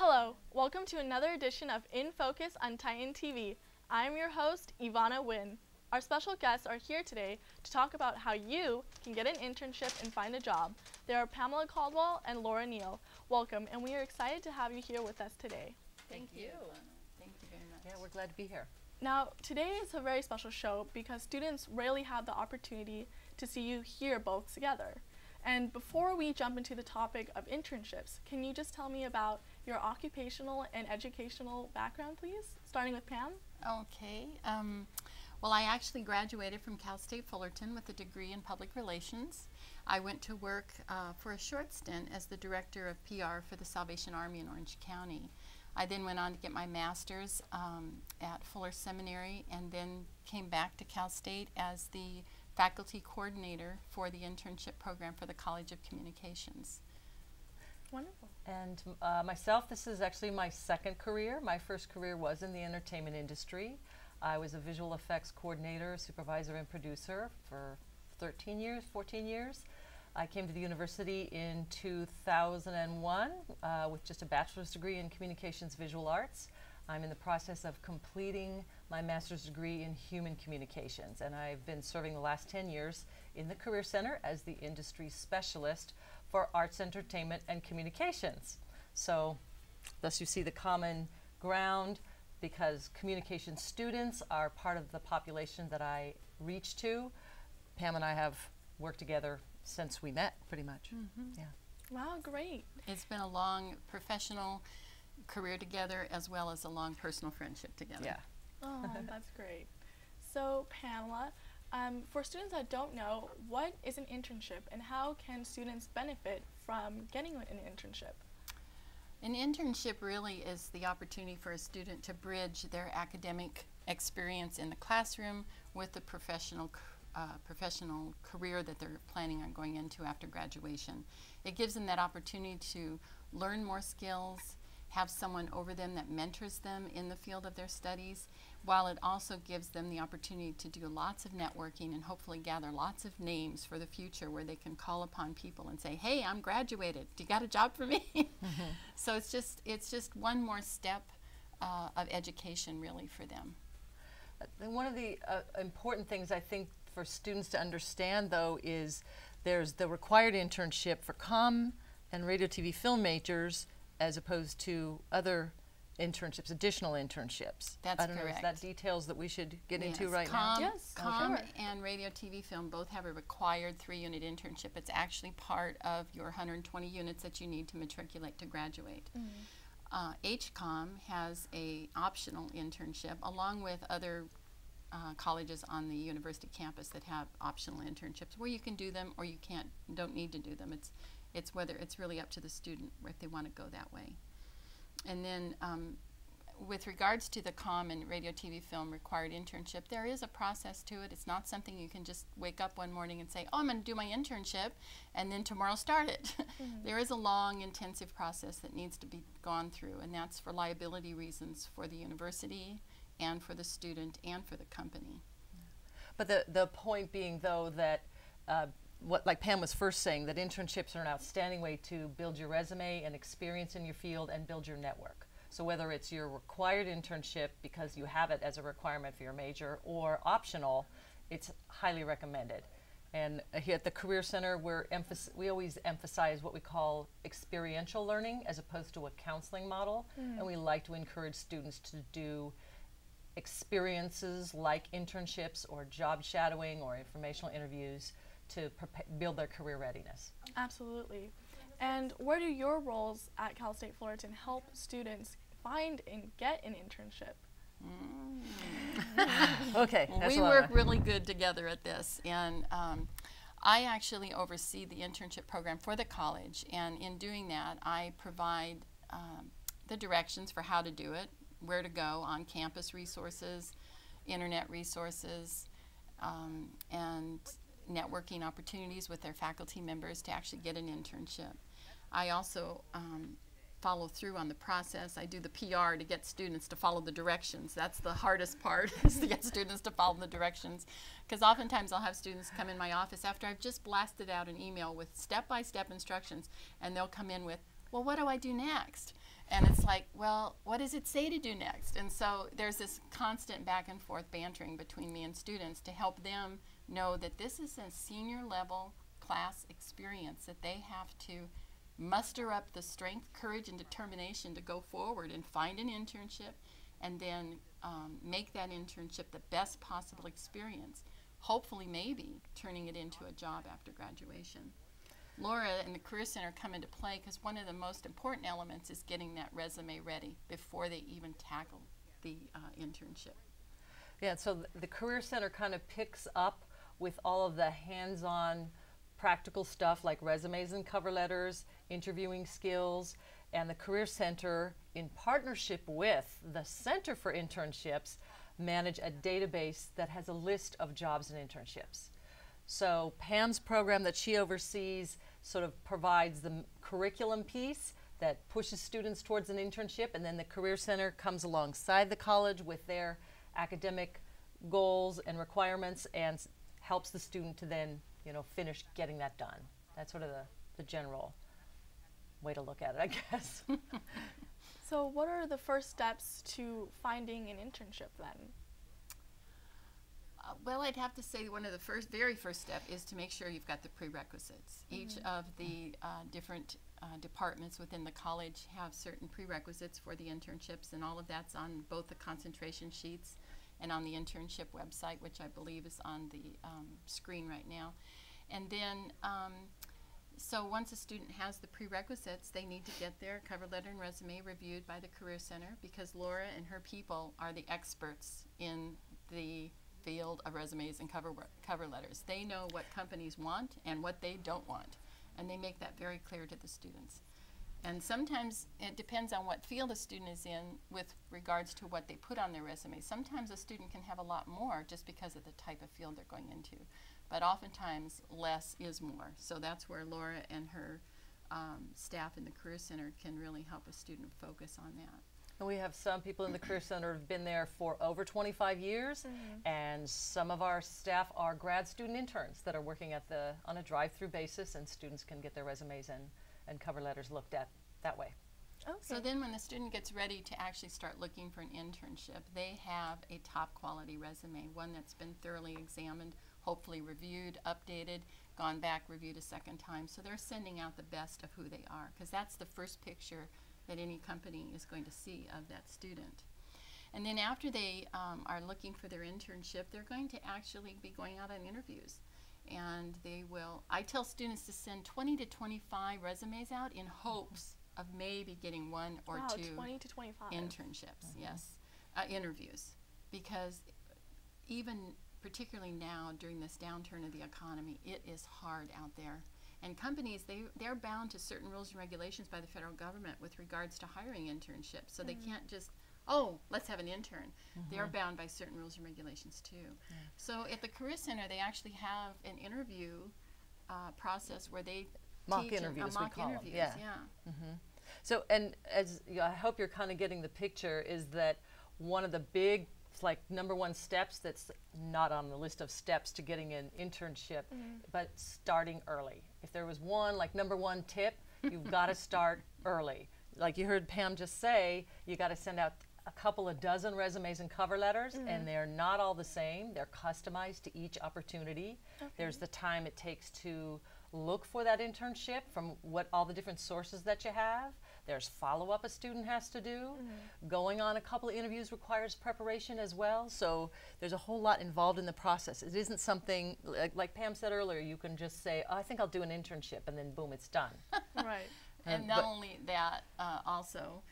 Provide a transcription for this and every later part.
Hello, welcome to another edition of In Focus on Titan TV. I'm your host, Ivana Wynn. Our special guests are here today to talk about how you can get an internship and find a job. They are Pamela Caldwell and Laura Neal. Welcome, and we are excited to have you here with us today. Thank you. Thank you very much. Yeah, we're glad to be here. Now, today is a very special show because students rarely have the opportunity to see you here both together. And before we jump into the topic of internships, can you just tell me about your occupational and educational background, please? Starting with Pam. Okay. Well, I actually graduated from Cal State Fullerton with a degree in public relations. I went to work for a short stint as the director of PR for the Salvation Army in Orange County. I then went on to get my master's at Fuller Seminary and then came back to Cal State as the faculty coordinator for the internship program for the College of Communications. Wonderful. And myself, this is actually my second career. My first career was in the entertainment industry. I was a visual effects coordinator, supervisor, and producer for 13 years, 14 years. I came to the university in 2001 with just a bachelor's degree in communications visual arts. I'm in the process of completing my master's degree in human communications, and I've been serving the last 10 years in the Career Center as the industry specialist for arts, entertainment, and communications. So thus you see the common ground, because communication students are part of the population that I reach to. Pam and I have worked together since we met, pretty much. Mm-hmm. Yeah. Wow, great. It's been a long professional career together as well as a long personal friendship together. Yeah. Oh, that's great. So, Pamela, for students that don't know, what is an internship and how can students benefit from getting an internship? An internship really is the opportunity for a student to bridge their academic experience in the classroom with the professional career that they're planning on going into after graduation. It gives them that opportunity to learn more skills, have someone over them that mentors them in the field of their studies, while it also gives them the opportunity to do lots of networking and hopefully gather lots of names for the future where they can call upon people and say, hey, I'm graduated, do you got a job for me? Mm-hmm. So it's just one more step of education really for them. One of the important things I think for students to understand, though, is there's the required internship for comm and radio, TV, film majors as opposed to other internships, additional internships. That's I don't know, correct. is that details that we should get Yes, into right now? Yes, comm sure. and radio, TV, film both have a required 3-unit internship. It's actually part of your 120 units that you need to matriculate to graduate. Mm-hmm. HCOM has a optional internship along with other colleges on the university campus that have optional internships where you can do them or you don't need to do them. It's whether it's really up to the student if they want to go that way. And then with regards to the comm and radio, TV, film required internship, there is a process to it. It's not something you can just wake up one morning and say, oh, I'm going to do my internship and then tomorrow start it. Mm-hmm. There is a long, intensive process that needs to be gone through, and that's for liability reasons for the university and for the student and for the company. But the point being, though, that like Pam was first saying, that internships are an outstanding way to build your resume and experience in your field and build your network. So whether it's your required internship because you have it as a requirement for your major or optional, it's highly recommended. And here at the Career Center, we always emphasize what we call experiential learning as opposed to a counseling model. And we like to encourage students to do experiences like internships or job shadowing or informational interviews to build their career readiness. Absolutely. And where do your roles at Cal State Fullerton help students find and get an internship? Okay. We work really good together at this, and I actually oversee the internship program for the college, and in doing that I provide the directions for how to do it, where to go, on campus resources, internet resources, and networking opportunities with their faculty members to actually get an internship. I also follow through on the process. I do the PR to get students to follow the directions. That's the hardest part, is to get students to follow the directions. Because oftentimes I'll have students come in my office after I've just blasted out an email with step-by-step instructions, and they'll come in with, well, what do I do next? And it's like, well, what does it say to do next? And so there's this constant back and forth bantering between me and students to help them know that this is a senior level class experience, that they have to muster up the strength, courage, and determination to go forward and find an internship, and then make that internship the best possible experience, hopefully maybe turning it into a job after graduation. Laura and the Career Center come into play because one of the most important elements is getting that resume ready before they even tackle the internship. Yeah, so the Career Center kind of picks up with all of the hands-on practical stuff like resumes and cover letters, interviewing skills, and the Career Center, in partnership with the Center for Internships, manage a database that has a list of jobs and internships. So Pam's program that she oversees sort of provides the curriculum piece that pushes students towards an internship, and then the Career Center comes alongside the college with their academic goals and requirements and helps the student to then, you know, finish getting that done. That's sort of the general way to look at it, I guess. So what are the first steps to finding an internship then? Well, I'd have to say one of the very first step is to make sure you've got the prerequisites. Each of the different departments within the college have certain prerequisites for the internships, and all of that's on both the concentration sheets and on the internship website, which I believe is on the screen right now. And then, so once a student has the prerequisites, they need to get their cover letter and resume reviewed by the Career Center, because Laura and her people are the experts in the field of resumes and cover letters. They know what companies want and what they don't want, and they make that very clear to the students. And sometimes it depends on what field a student is in with regards to what they put on their resume. Sometimes a student can have a lot more just because of the type of field they're going into, but oftentimes less is more. So that's where Laura and her staff in the Career Center can really help a student focus on that. And we have some people in the Career Center who've been there for over 25 years, and some of our staff are grad student interns that are working at on a drive-through basis, and students can get their resumes and cover letters looked at that way. Okay. So then when the student gets ready to actually start looking for an internship, they have a top quality resume, one that's been thoroughly examined, hopefully reviewed, updated, gone back, reviewed a second time. So they're sending out the best of who they are, because that's the first picture that any company is going to see of that student. And then after they are looking for their internship, they're going to actually be going out on interviews. And they will, I tell students to send 20 to 25 resumes out in hopes of maybe getting one or two 20 to 25 internships, yes, interviews. Because even particularly now during this downturn of the economy, it is hard out there. And companies, they're bound to certain rules and regulations by the federal government with regards to hiring internships. So they can't just, oh, let's have an intern. They're bound by certain rules and regulations too. So at the Career Center, they actually have an interview process where they Mock teach interviews, mock we call interviews. them. Yeah. So, and as I hope you're kind of getting the picture, is that one of the big, like #1 steps that's not on the list of steps to getting an internship, but starting early. If there was one, like #1 tip, you've got to start early. Like you heard Pam just say, you got to send out a couple of dozen resumes and cover letters, and they're not all the same. They're customized to each opportunity. There's the time it takes to look for that internship from all the different sources that you have. There's follow-up a student has to do. Going on a couple of interviews requires preparation as well. So there's a whole lot involved in the process. It isn't something, like Pam said earlier, you can just say, oh, I think I'll do an internship, and then boom, it's done. Right. And not only that, also,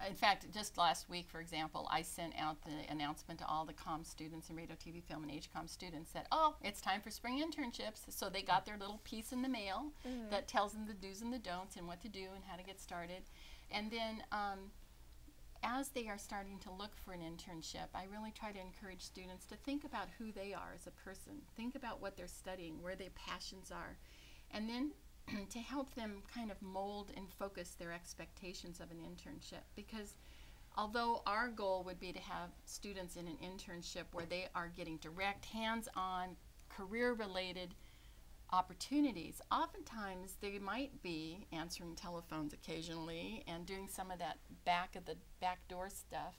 in fact, just last week, for example, I sent out the announcement to all the comm students and radio, TV, film, and HCOM students that, oh, it's time for spring internships. So they got their little piece in the mail that tells them the do's and the don'ts and what to do and how to get started. And then as they are starting to look for an internship, I really try to encourage students to think about who they are as a person. Think about what they're studying, where their passions are, and then to help them kind of mold and focus their expectations of an internship. Because although our goal would be to have students in an internship where they are getting direct, hands-on, career-related opportunities. Oftentimes they might be answering telephones occasionally and doing some of that back door stuff,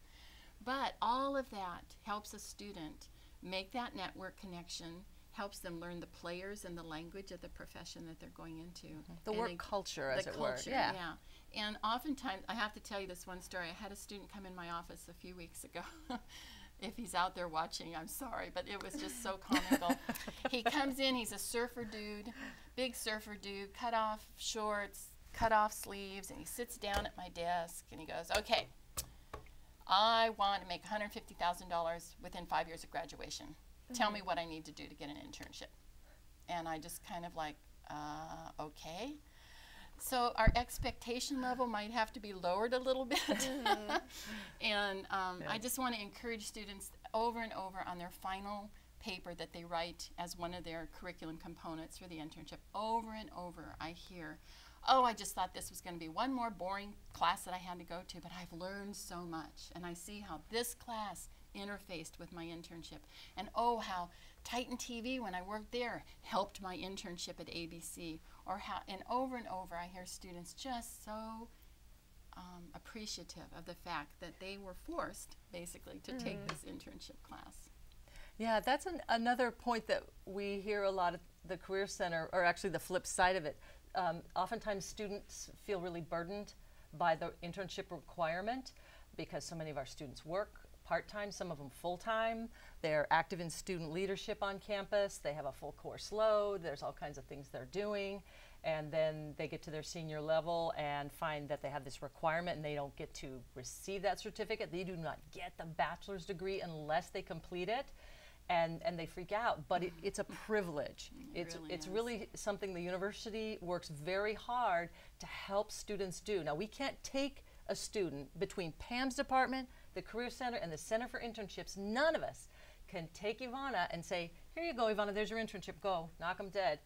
but all of that helps a student make that network connection, helps them learn the players and the language of the profession that they're going into. The work culture, as it were. Yeah. And oftentimes, I have to tell you this one story. I had a student come in my office a few weeks ago. If he's out there watching, I'm sorry, but it was just so comical. He comes in, he's a surfer dude, big surfer dude, cut off shorts, cut off sleeves, and he sits down at my desk and he goes, okay, I want to make $150,000 within 5 years of graduation. Tell me what I need to do to get an internship. And I just kind of like, okay. So our expectation level might have to be lowered a little bit. And I just want to encourage students over and over on their final paper that they write as one of their curriculum components for the internship. Over and over I hear, oh, I just thought this was going to be one more boring class that I had to go to, but I've learned so much. And I see how this class interfaced with my internship. And oh, how Titan TV, when I worked there, helped my internship at ABC. Or how, and over I hear students just so appreciative of the fact that they were forced, basically, to take this internship class. Yeah, that's another point that we hear a lot at the Career Center, or actually the flip side of it. Oftentimes students feel really burdened by the internship requirement because so many of our students work part-time, some of them full-time. They're active in student leadership on campus. They have a full course load. There's all kinds of things they're doing. And then they get to their senior level and find that they have this requirement and they don't get to receive that certificate. They do not get the bachelor's degree unless they complete it. And they freak out, but it's a privilege. It's really something the university works very hard to help students do. Now, we can't take a student between Pam's department, the Career Center, and the Center for Internships. None of us can take Ivana and say, here you go, Ivana, there's your internship, go, knock them dead.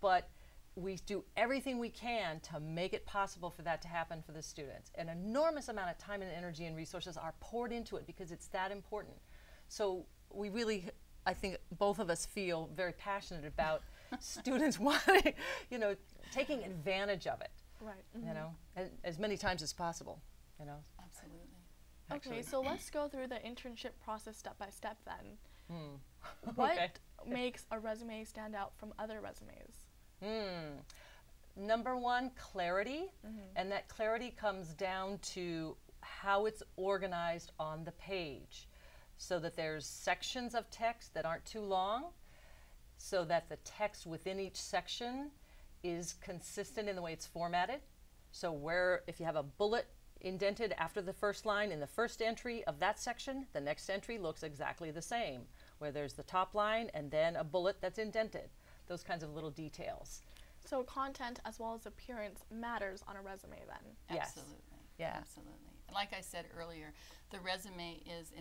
But we do everything we can to make it possible for that to happen for the students. An enormous amount of time and energy and resources are poured into it because it's that important. So we really, I think both of us feel very passionate about students wanting, taking advantage of it. Right. As many times as possible, Absolutely. Okay, so let's go through the internship process step by step then. What makes a resume stand out from other resumes? Number one, clarity. And that clarity comes down to how it's organized on the page, so that there's sections of text that aren't too long, so that the text within each section is consistent in the way it's formatted. So if you have a bullet indented after the first line in the first entry of that section, the next entry looks exactly the same, where there's the top line and then a bullet that's indented. Those kinds of little details. So content as well as appearance matters on a resume then? Absolutely. Yeah. Absolutely. Like I said earlier, the resume is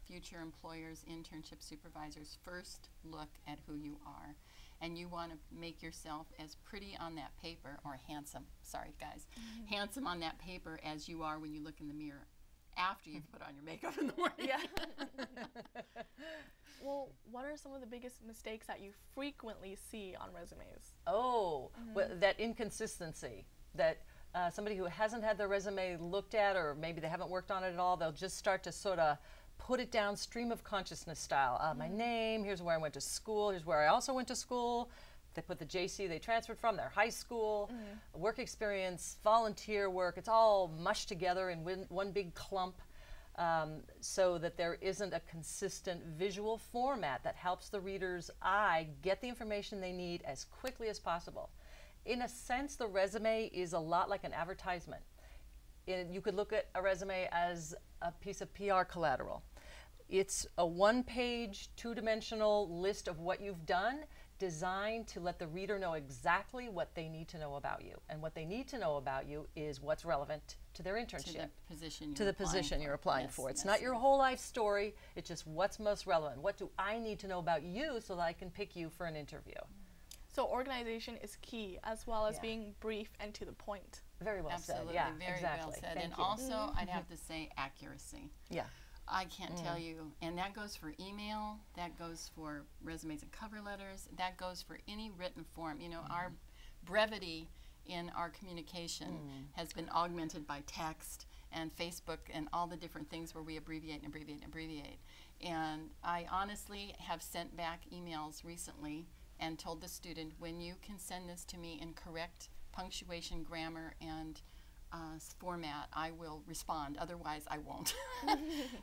future employers, internship supervisors' first look at who you are. And you want to make yourself as pretty on that paper, or handsome, sorry guys, handsome on that paper as you are when you look in the mirror after you've put on your makeup in the morning. Yeah. Well, what are some of the biggest mistakes that you frequently see on resumes? Oh, well, that inconsistency, that somebody who hasn't had their resume looked at, or maybe they haven't worked on it at all, they'll just start to sort of put it down stream of consciousness style. My name, here's where I went to school, here's where I also went to school. They put the JC they transferred from, their high school, work experience, volunteer work. It's all mushed together in one big clump, so that there isn't a consistent visual format that helps the reader's eye get the information they need as quickly as possible. In a sense, the resume is a lot like an advertisement. You could look at a resume as a piece of PR collateral. It's a one-page, two-dimensional list of what you've done, designed to let the reader know exactly what they need to know about you. And what they need to know about you is what's relevant to their internship. To the position you're applying for. It's not your whole life story, it's just what's most relevant. What do I need to know about you so that I can pick you for an interview? So organization is key, as well as being brief and to the point. Very well Absolutely, said. Yeah, very exactly. well said. Thank and you. also, I'd have to say accuracy. Yeah. I can't tell you. And that goes for email, that goes for resumes and cover letters, that goes for any written form. You know, our brevity in our communication has been augmented by text and Facebook and all the different things where we abbreviate and abbreviate and abbreviate. And I honestly have sent back emails recently and told the student, when you can send this to me in correct punctuation, grammar, and format, I will respond. Otherwise, I won't.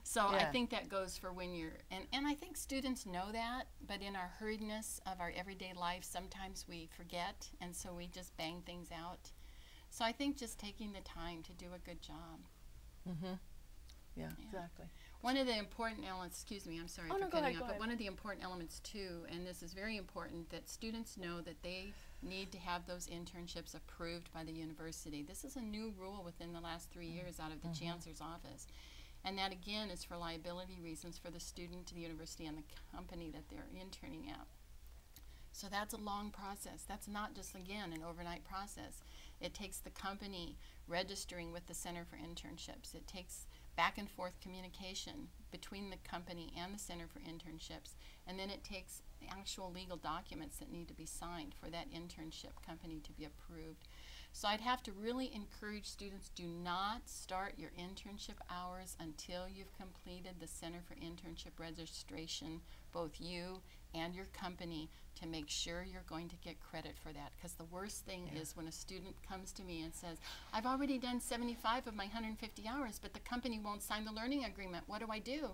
So I think that goes for when you're, and I think students know that, but in our hurriedness of our everyday life, sometimes we forget, and so we just bang things out. So I think just taking the time to do a good job. Yeah, exactly. One of the important elements, excuse me, I'm sorry for cutting up, but one of the important elements too, and this is very important, that students know that they need to have those internships approved by the university. This is a new rule within the last 3 years out of the Chancellor's office. And that again is for liability reasons for the student, the university, and the company that they're interning at. So that's a long process. That's not just, again, an overnight process. It takes the company registering with the Center for Internships. It takes back and forth communication between the company and the Center for Internships. And then it takes actual legal documents that need to be signed for that internship company to be approved. So I'd have to really encourage students, do not start your internship hours until you've completed the Center for Internship registration, both you and your company, to make sure you're going to get credit for that. Because the worst thing is when a student comes to me and says, I've already done 75 of my 150 hours, but the company won't sign the learning agreement. What do I do?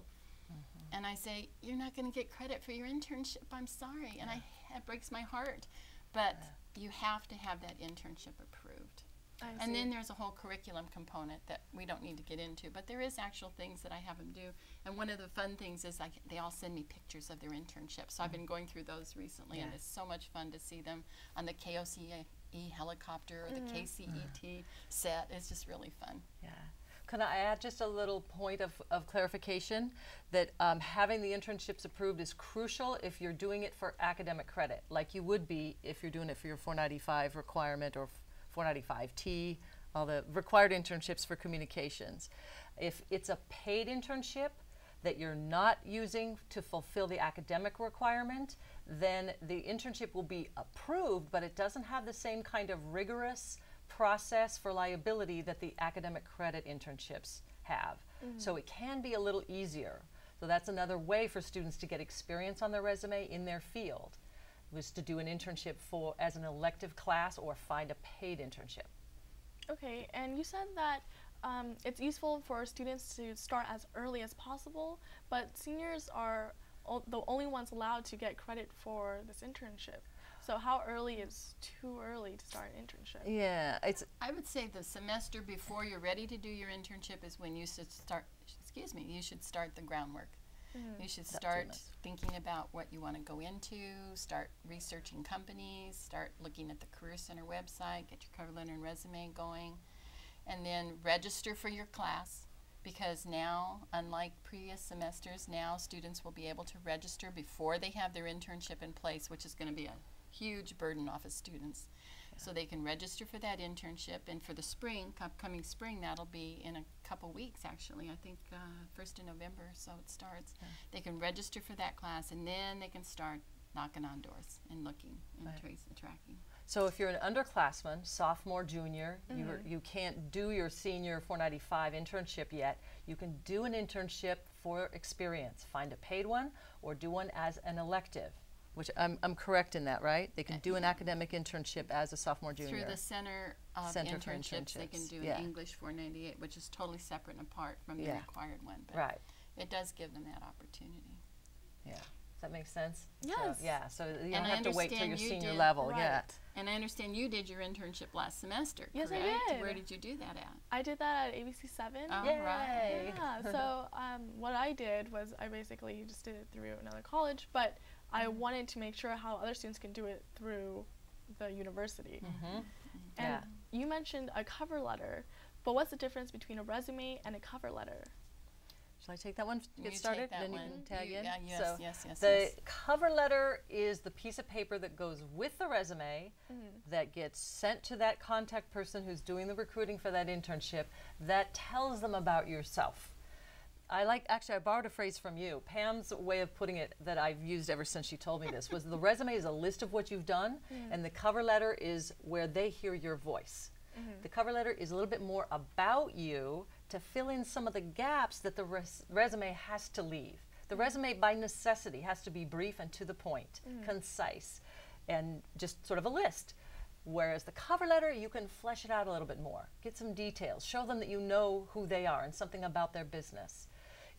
And I say, you're not going to get credit for your internship. I'm sorry. And it breaks my heart. But you have to have that internship approved. And then there's a whole curriculum component that we don't need to get into, but there is actual things that I have them do. And one of the fun things is they all send me pictures of their internships. So I've been going through those recently, and it's so much fun to see them on the KOCE helicopter or the KCET set. It's just really fun. Yeah. Can I add just a little point of clarification that having the internships approved is crucial if you're doing it for academic credit, like you would be if you're doing it for your 495 requirement or 495T, all the required internships for communications. If it's a paid internship that you're not using to fulfill the academic requirement, then the internship will be approved, but it doesn't have the same kind of rigorous process for liability that the academic credit internships have. So it can be a little easier. So that's another way for students to get experience on their resume in their field, was to do an internship as an elective class or find a paid internship. Okay, and you said that it's useful for students to start as early as possible, but seniors are the only ones allowed to get credit for this internship. So how early is too early to start an internship? Yeah, I would say the semester before you're ready to do your internship is when you should start, you should start the groundwork. You should start thinking about what you want to go into, start researching companies, start looking at the Career Center website, get your cover letter and resume going, and then register for your class, because now, unlike previous semesters, now students will be able to register before they have their internship in place, which is going to be a huge burden off of students. So they can register for that internship, and for the spring, upcoming spring, that'll be in a couple weeks actually. I think 1st of November, so it starts. They can register for that class, and then they can start knocking on doors and looking and tracking. So if you're an underclassman, sophomore, junior, you can't do your senior 495 internship yet, you can do an internship for experience. Find a paid one or do one as an elective. Which I'm correct in that, right? They can do an academic internship as a sophomore, junior. Through the Center of Internships, they can do an English 498, which is totally separate and apart from the required one. But it does give them that opportunity. Yeah. Does that make sense? Yes. So you don't have to wait till your senior level. Right. And I understand you did your internship last semester, Yes, correct? I did. Where did you do that at? I did that at ABC 7. Oh, Yay. right. Yeah, so what I did was I basically just did it through another college, but I wanted to make sure how other students can do it through the university. And you mentioned a cover letter, but what's the difference between a resume and a cover letter? Shall I take that one to get You started? take that Then one. you can tag in. Yes. The cover letter is the piece of paper that goes with the resume that gets sent to that contact person who's doing the recruiting for that internship that tells them about yourself. Actually, I borrowed a phrase from you. Pam's way of putting it that I've used ever since she told me this was the resume is a list of what you've done, and the cover letter is where they hear your voice. The cover letter is a little bit more about you to fill in some of the gaps that the resume has to leave. The resume, by necessity, has to be brief and to the point, concise, and just sort of a list. Whereas the cover letter, you can flesh it out a little bit more, get some details, show them that you know who they are and something about their business.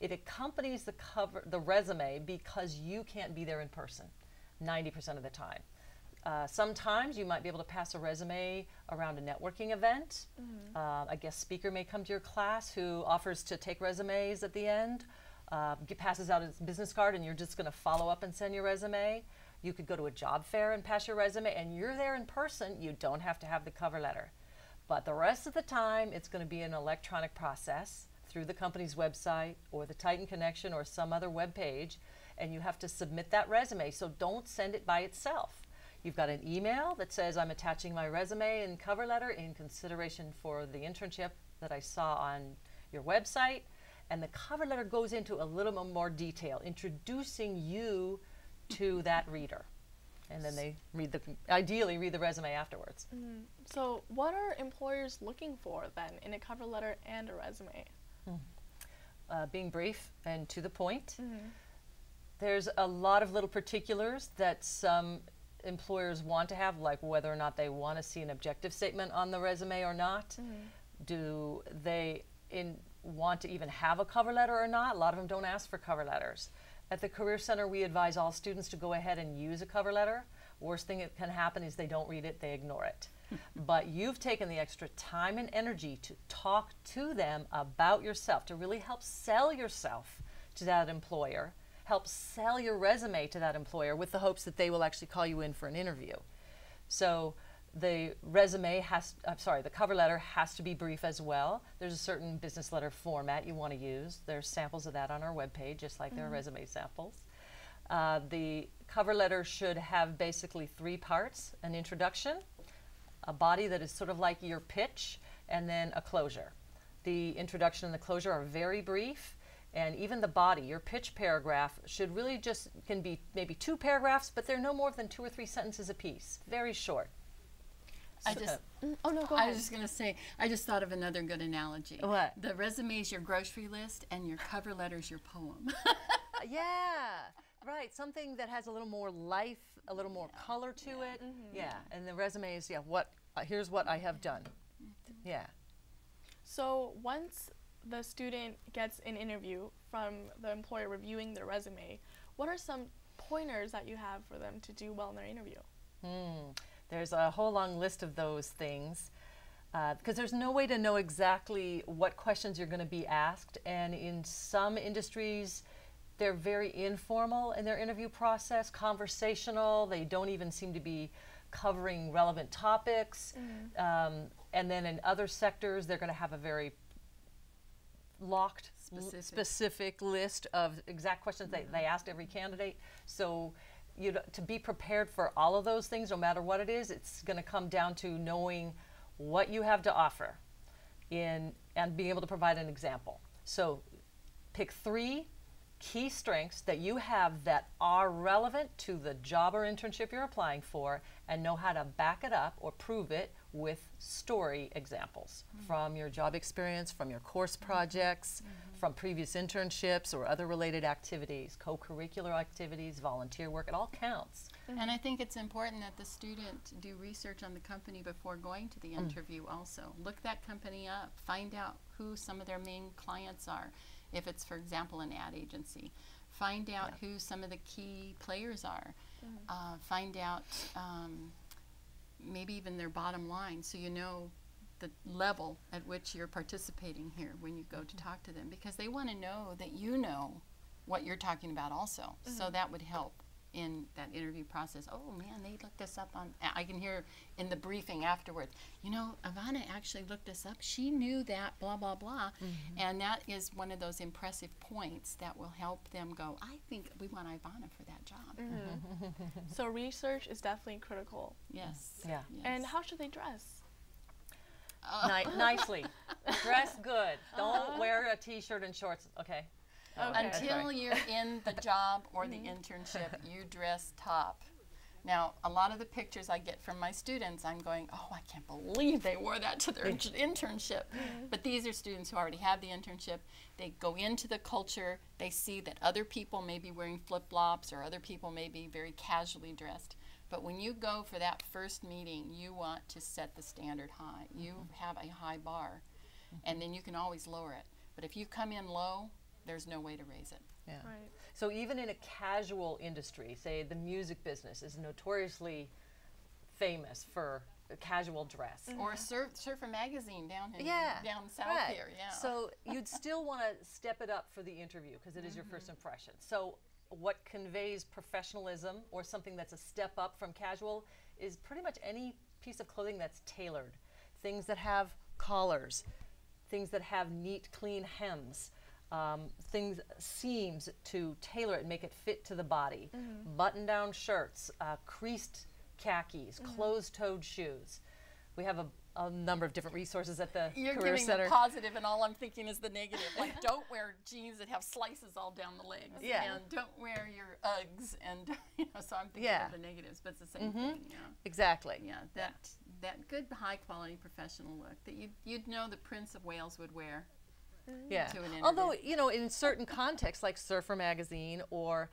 It accompanies the resume because you can't be there in person 90% of the time. Sometimes you might be able to pass a resume around a networking event. A guest speaker may come to your class who offers to take resumes at the end, passes out his business card, and you're just going to follow up and send your resume. You could go to a job fair and pass your resume, and you're there in person. You don't have to have the cover letter. But the rest of the time, it's going to be an electronic process through the company's website or the Titan Connection or some other web page, and you have to submit that resume. So don't send it by itself. You've got an email that says, I'm attaching my resume and cover letter in consideration for the internship that I saw on your website. And the cover letter goes into a little bit more detail, introducing you to that reader. And then they ideally read the resume afterwards. So what are employers looking for then in a cover letter and a resume? Being brief and to the point. There's a lot of little particulars that some employers want to have, like whether or not they want to see an objective statement on the resume or not. Do they want to even have a cover letter or not? A lot of them don't ask for cover letters. At the Career Center, we advise all students to go ahead and use a cover letter. Worst thing that can happen is they don't read it, they ignore it. But you've taken the extra time and energy to talk to them about yourself, to really help sell yourself to that employer, help sell your resume to that employer with the hopes that they will actually call you in for an interview. So the the cover letter has to be brief as well. There's a certain business letter format you want to use. There's samples of that on our webpage, just like there are resume samples. The cover letter should have basically 3 parts: an introduction, a body that is sort of like your pitch, and then a closure. The introduction and the closure are very brief, and even the body, your pitch paragraph, should really can be maybe 2 paragraphs, but they're no more than 2 or 3 sentences apiece, very short. I just, oh no, go I ahead. was just going to say, I just thought of another good analogy. What? The resume is your grocery list and your cover letter is your poem. Yeah, right. Something that has a little more life, a little more color to it. Yeah, and the resume is, here's what I have done. Yeah. So once the student gets an interview from the employer reviewing their resume, what are some pointers that you have for them to do well in their interview? There's a whole long list of those things because there's no way to know exactly what questions you're going to be asked, and in some industries they're very informal in their interview process, conversational. They don't even seem to be covering relevant topics. And then in other sectors they're going to have a very locked, specific list of exact questions they asked every candidate. So to be prepared for all of those things, no matter what it is, it's going to come down to knowing what you have to offer and being able to provide an example. So pick 3 key strengths that you have that are relevant to the job or internship you're applying for, and know how to back it up or prove it with story examples from your job experience, from your course projects, from previous internships or other related activities, co-curricular activities, volunteer work. It all counts. And I think it's important that the student do research on the company before going to the interview also. Look that company up, find out who some of their main clients are. If it's, for example, an ad agency, find out who some of the key players are. Find out maybe even their bottom line, so you know the level at which you're participating here when you go to talk to them, because they want to know that you know what you're talking about also. So that would help in that interview process. Oh man, they looked this up on, I can hear in the briefing afterwards, you know, Ivana actually looked this up. She knew that, blah, blah, blah. And that is one of those impressive points that will help them go, I think we want Ivana for that job. So research is definitely critical. Yes. Yeah. Yes. And how should they dress? Nicely. Dress good. Don't wear a t-shirt and shorts. Okay. Okay. Until you're in the job or the internship, you dress top. Now, a lot of the pictures I get from my students, I'm going, oh, I can't believe they wore that to their internship. But these are students who already have the internship. They go into the culture. They see that other people may be wearing flip-flops or other people may be very casually dressed. But when you go for that first meeting, you want to set the standard high. You have a high bar, and then you can always lower it. But if you come in low, there's no way to raise it. Yeah. Right. So even in a casual industry, say the music business is notoriously famous for casual dress. Or Surfer Magazine down south right. here. Yeah. So you'd still want to step it up for the interview because it is your first impression. So what conveys professionalism or something that's a step up from casual is pretty much any piece of clothing that's tailored. Things that have collars, things that have neat, clean hems, seams to tailor it and make it fit to the body, button-down shirts, creased khakis, closed-toed shoes. We have a number of different resources at the You're Career giving Center. the positive, and all I'm thinking is the negative. Like, don't wear jeans that have slices all down the legs, and don't wear your Uggs, and so I'm thinking of the negatives, but it's the same thing. Yeah. Exactly. Yeah, that good high-quality professional look that you'd know the Prince of Wales would wear. Yeah. To an interview. Although, in certain contexts, like Surfer Magazine or,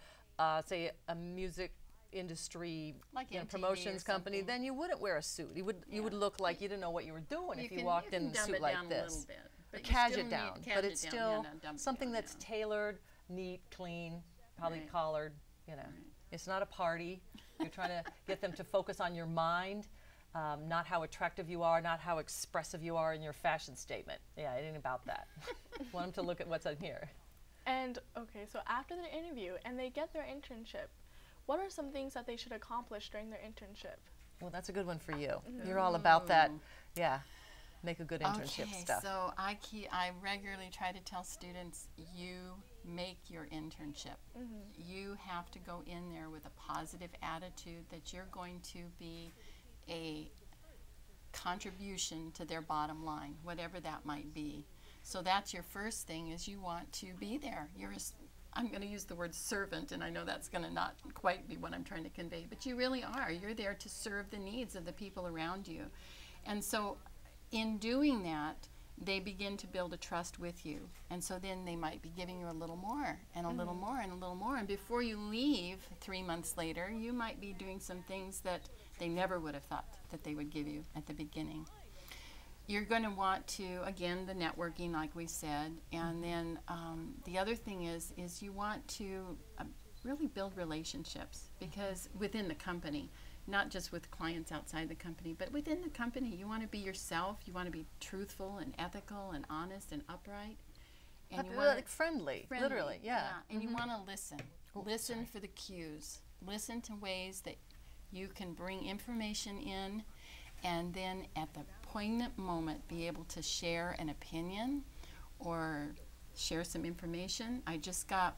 say, a music industry like promotions company, then you wouldn't wear a suit. You would look like you didn't know what you were doing if you walked in a suit like this. But Cash it down, but it's still something that's tailored, neat, clean, probably collared. It's not a party. You're trying to get them to focus on your mind. Not how attractive you are, not how expressive you are in your fashion statement. Yeah, it ain't about that. Want them to look at what's in here. And, okay, so after the interview and they get their internship, what are some things that they should accomplish during their internship? Well, that's a good one for you. You're all about that, make a good internship stuff. So I regularly try to tell students, you make your internship. You have to go in there with a positive attitude that you're going to be a contribution to their bottom line, whatever that might be. So that's your first thing, is you want to be there. I'm going to use the word servant, and I know that's going to not quite be what I'm trying to convey, but you really are. You're there to serve the needs of the people around you. And so in doing that, they begin to build a trust with you. And so then they might be giving you a little more and a little more and a little more. And before you leave 3 months later, you might be doing some things that they never would have thought that they would give you at the beginning. You're going to want to, again, the networking, like we said. And then the other thing is you want to really build relationships, because within the company, not just with clients outside the company, but within the company, you want to be yourself. You want to be truthful and ethical and honest and upright. And you want friendly, literally, yeah. And you want to listen. Listen for the cues. Listen to ways that you can bring information in, and then at the poignant moment be able to share an opinion or share some information. I just got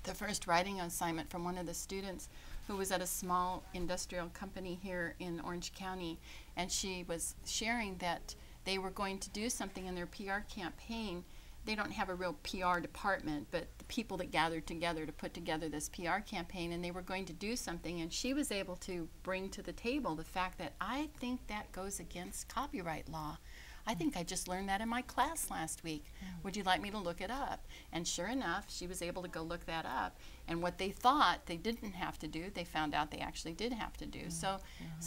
the first writing assignment from one of the students who was at a small industrial company here in Orange County, and she was sharing that they were going to do something in their PR campaign. They don't have a real PR department, but the people that gathered together to put together this PR campaign, and they were going to do something, and she was able to bring to the table the fact that I think that goes against copyright law. I think I just learned that in my class last week. Would you like me to look it up? And sure enough, she was able to go look that up. And what they thought they didn't have to do, they found out they actually did have to do. So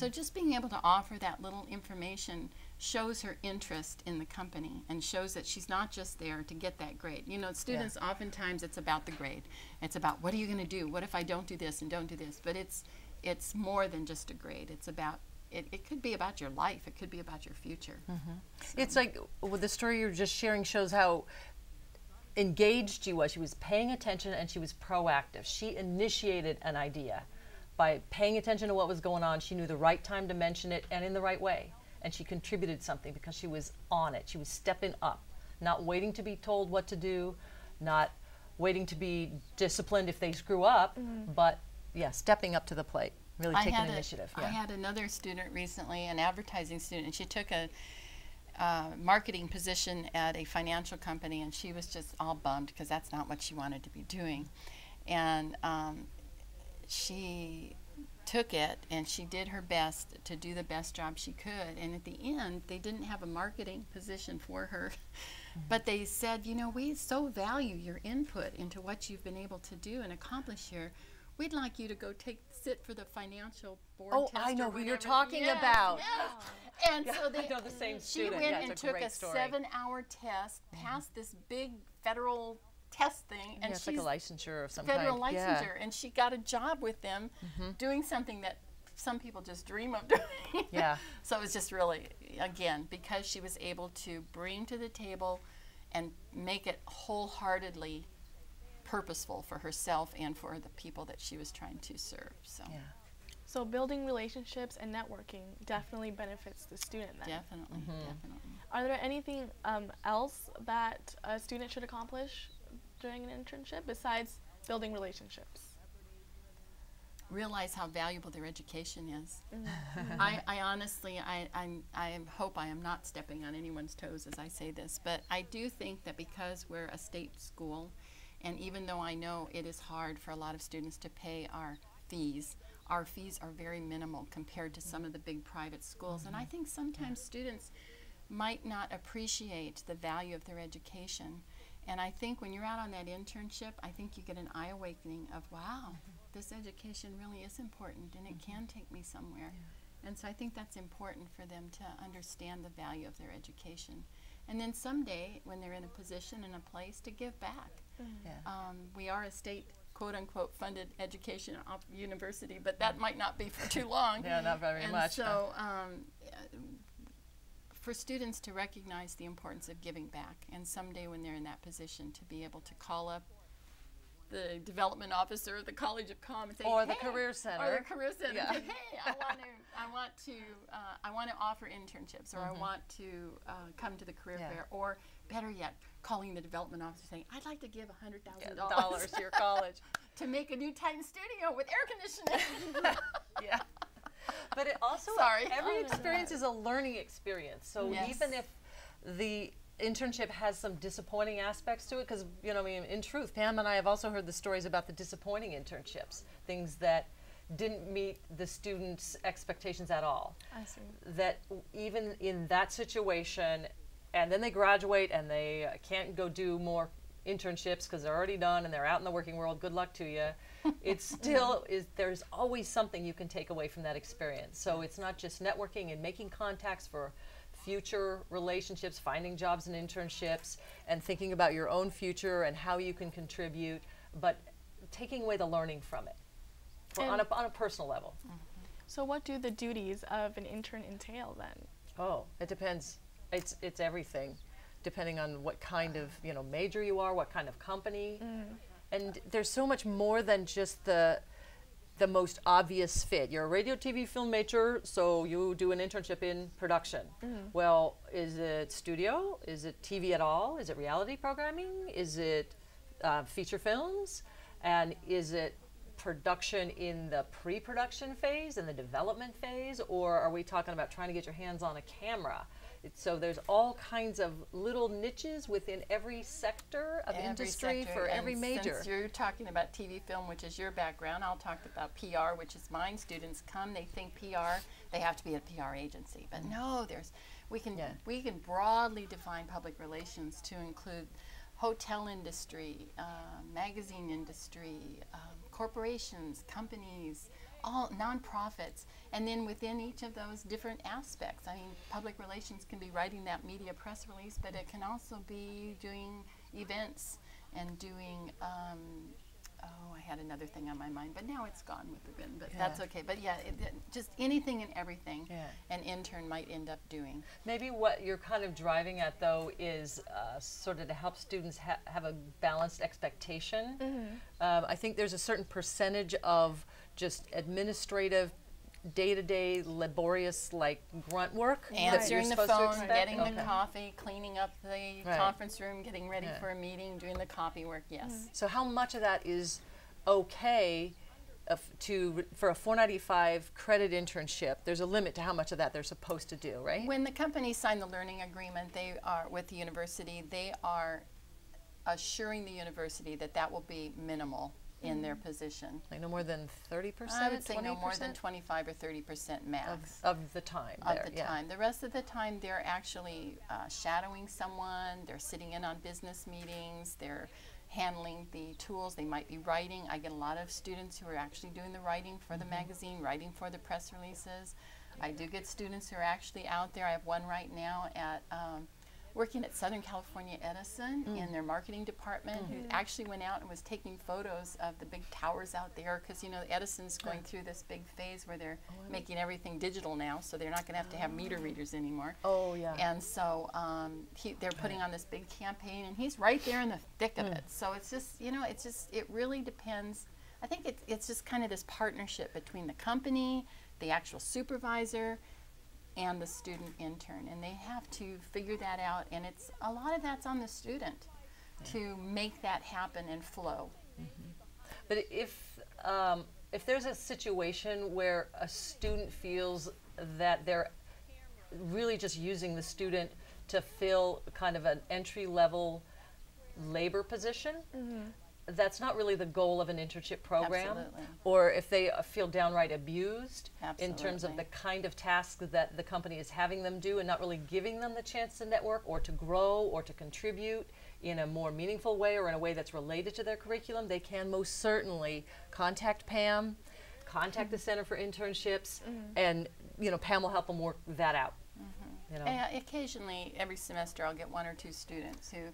just being able to offer that little information shows her interest in the company and shows that she's not just there to get that grade. Students, oftentimes it's about the grade. It's about, what are you going to do? What if I don't do this and don't do this? But it's more than just a grade. It's about, it could be about your life. It could be about your future. So. It's like, the story you're just sharing shows how engaged she was. She was paying attention and she was proactive. She initiated an idea. By paying attention to what was going on, she knew the right time to mention it and in the right way. And she contributed something because she was on it. She was stepping up, not waiting to be told what to do, not waiting to be disciplined if they screw up, but stepping up to the plate, really taking initiative. I had another student recently, an advertising student, and she took marketing position at a financial company, and she was just all bummed because that's not what she wanted to be doing. And she took it, and she did her best to do the best job she could. And at the end, they didn't have a marketing position for her. But they said, you know, we so value your input into what you've been able to do and accomplish here. We'd like you to go sit for the financial board test. Oh, I know who you're whatever." talking Yes, about. yes. And so I know the same she student. went Yeah, and it's a took great a story. 7-hour test, passed this big federal test thing, and Yeah, it's she's like a licensure of some federal kind. licensure, and she got a job with them doing something that some people just dream of doing. Yeah. So it was just really, again, because she was able to bring to the table and make it wholeheartedly purposeful for herself and for the people that she was trying to serve. So Yeah. So building relationships and networking definitely benefits the student then. definitely, definitely. Are there anything else that a student should accomplish during an internship besides building relationships? Realize how valuable their education is. I honestly, I hope I am not stepping on anyone's toes as I say this, but I do think that because we're a state school, and even though I know it is hard for a lot of students to pay our fees are very minimal compared to some of the big private schools. And I think sometimes students might not appreciate the value of their education. And I think when you're out on that internship, I think you get an eye awakening of, wow, this education really is important and it can take me somewhere. And so I think that's important for them to understand the value of their education. And then someday, when they're in a position and a place, to give back. We are a state, quote-unquote, funded education university, but that might not be for too long. Yeah, not very and much. So for students to recognize the importance of giving back, and someday when they're in that position to be able to call up the development officer of the College of Com and say, Or hey, the Career Center. or the Career Center, Yeah. and say, hey, I want to offer internships, or I want to come to the career fair, or better yet, calling the development officer saying, I'd like to give $100,000 dollars to your college. to make a new Titan studio with air conditioning. Yeah. But it also, Sorry. every experience is a learning experience. So Yes. even if the internship has some disappointing aspects to it, because, you know, I mean, in truth, Pam and I have also heard the stories about the disappointing internships, things that didn't meet the students' expectations at all. I see. That even in that situation, and then they graduate and they can't go do more internships because they're already done and they're out in the working world, good luck to you. It still is, there's always something you can take away from that experience. So it's not just networking and making contacts for future relationships, finding jobs and internships, and thinking about your own future and how you can contribute, but taking away the learning from it on a personal level. So what do the duties of an intern entail then? Oh, it depends. It's everything, depending on what kind of, you know, major you are, what kind of company. And there's so much more than just the most obvious fit. You're a radio, TV, film major, so you do an internship in production. Well, is it studio? Is it TV at all? Is it reality programming? Is it feature films? And is it production in the pre-production phase and the development phase? Or are we talking about trying to get your hands on a camera? So there's all kinds of little niches within every sector of industry for every major. Since you're talking about TV film, which is your background, I'll talk about PR, which is mine. Students come, they think PR, they have to be a PR agency. But no, we can broadly define public relations to include hotel industry, magazine industry, corporations, companies, all nonprofits, and then within each of those different aspects. I mean, public relations can be writing that media press release, but it can also be doing events and doing, I had another thing on my mind, but now it's gone with the wind, but that's okay. But yeah, just anything and everything an intern might end up doing. Maybe what you're kind of driving at, though, is sort of to help students have a balanced expectation. I think there's a certain percentage of just administrative, day-to-day, laborious, like grunt work. Answering the phone, getting okay. the coffee, cleaning up the conference room, getting ready for a meeting, doing the copy work, yes. So how much of that is okay for a 495 credit internship, there's a limit to how much of that they're supposed to do, right? When the company signed the learning agreement, they are with the university. They are assuring the university that that will be minimal in their position. Like no more than 30%? I would say 20%? no more than 25 or 30% max. Of the time. Of the time. The rest of the time, they're actually shadowing someone. They're sitting in on business meetings. They're handling the tools. They might be writing. I get a lot of students who are actually doing the writing for the magazine, writing for the press releases. I do get students who are actually out there. I have one right now at working at Southern California Edison in their marketing department, who actually went out and was taking photos of the big towers out there, because you know Edison's going through this big phase where they're making everything digital now, so they're not going to have meter readers anymore. Oh yeah. And so they're putting on this big campaign, and he's right there in the thick of it. So it's just, you know, it really depends. I think it's just kind of this partnership between the company, the actual supervisor, and the student intern, and they have to figure that out, and a lot of that's on the student to make that happen and flow. But if there's a situation where a student feels that they're really just using the student to fill kind of an entry-level labor position, that's not really the goal of an internship program. Absolutely. Or if they feel downright abused in terms of Absolutely. the kind of tasks that the company is having them do and not really giving them the chance to network or to grow or to contribute in a more meaningful way or in a way that's related to their curriculum, they can most certainly contact Pam, contact the Center for Internships, and you know, Pam will help them work that out. You know? Occasionally, every semester, I'll get one or two students who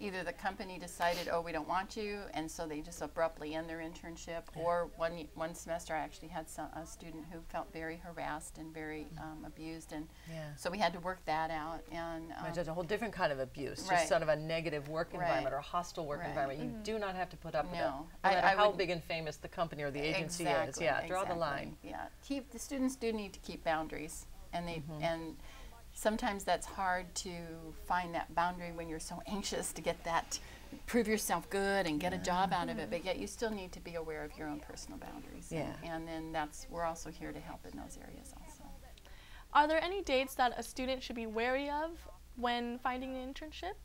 either the company decided, oh, we don't want you, and so they just abruptly end their internship, or one semester I actually had a student who felt very harassed and very abused, and so we had to work that out. And it's a whole different kind of abuse, Right. just sort of a negative work environment or a hostile work environment. You do not have to put up with it, no matter how big and famous the company or the agency is. Yeah, draw the line. Yeah, the students do need to keep boundaries, and they and sometimes that's hard to find that boundary when you're so anxious to get that, prove yourself good and get a job out of it, but yet you still need to be aware of your own personal boundaries. And then we're also here to help in those areas also. Are there any dates that a student should be wary of when finding an internship?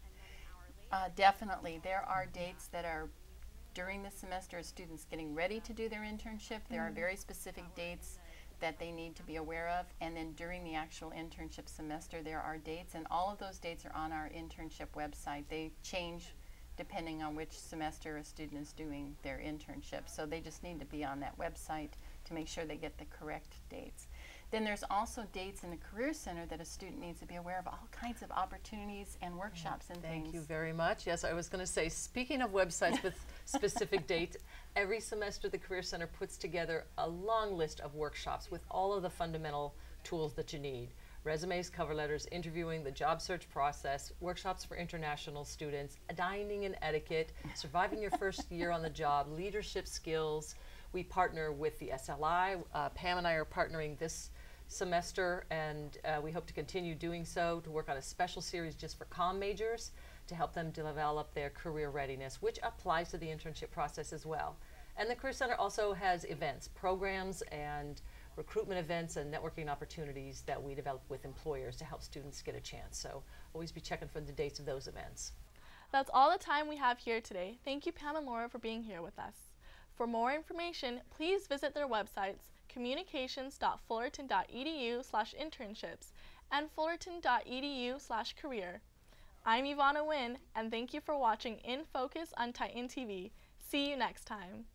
Definitely. There are dates that are during the semester as students getting ready to do their internship. There are very specific dates that they need to be aware of, and then during the actual internship semester there are dates, and all of those dates are on our internship website. They change depending on which semester a student is doing their internship, so they just need to be on that website to make sure they get the correct dates. Then there's also dates in the Career Center that a student needs to be aware of, all kinds of opportunities and workshops and things. Thank you very much. Yes, I was going to say, speaking of websites with specific dates, every semester the Career Center puts together a long list of workshops with all of the fundamental tools that you need. Resumes, cover letters, interviewing, the job search process, workshops for international students, dining and etiquette, surviving your first year on the job, leadership skills. We partner with the SLI. Pam and I are partnering this semester, and we hope to continue doing so, to work on a special series just for comm majors to help them develop their career readiness, which applies to the internship process as well. And the Career Center also has events, programs, and recruitment events and networking opportunities that we develop with employers to help students get a chance. So always be checking for the dates of those events. That's all the time we have here today. Thank you, Pam and Laura, for being here with us. For more information, please visit their websites, communications.fullerton.edu/internships and fullerton.edu/career. I'm Ivana Wynn, and thank you for watching In Focus on Titan TV. See you next time.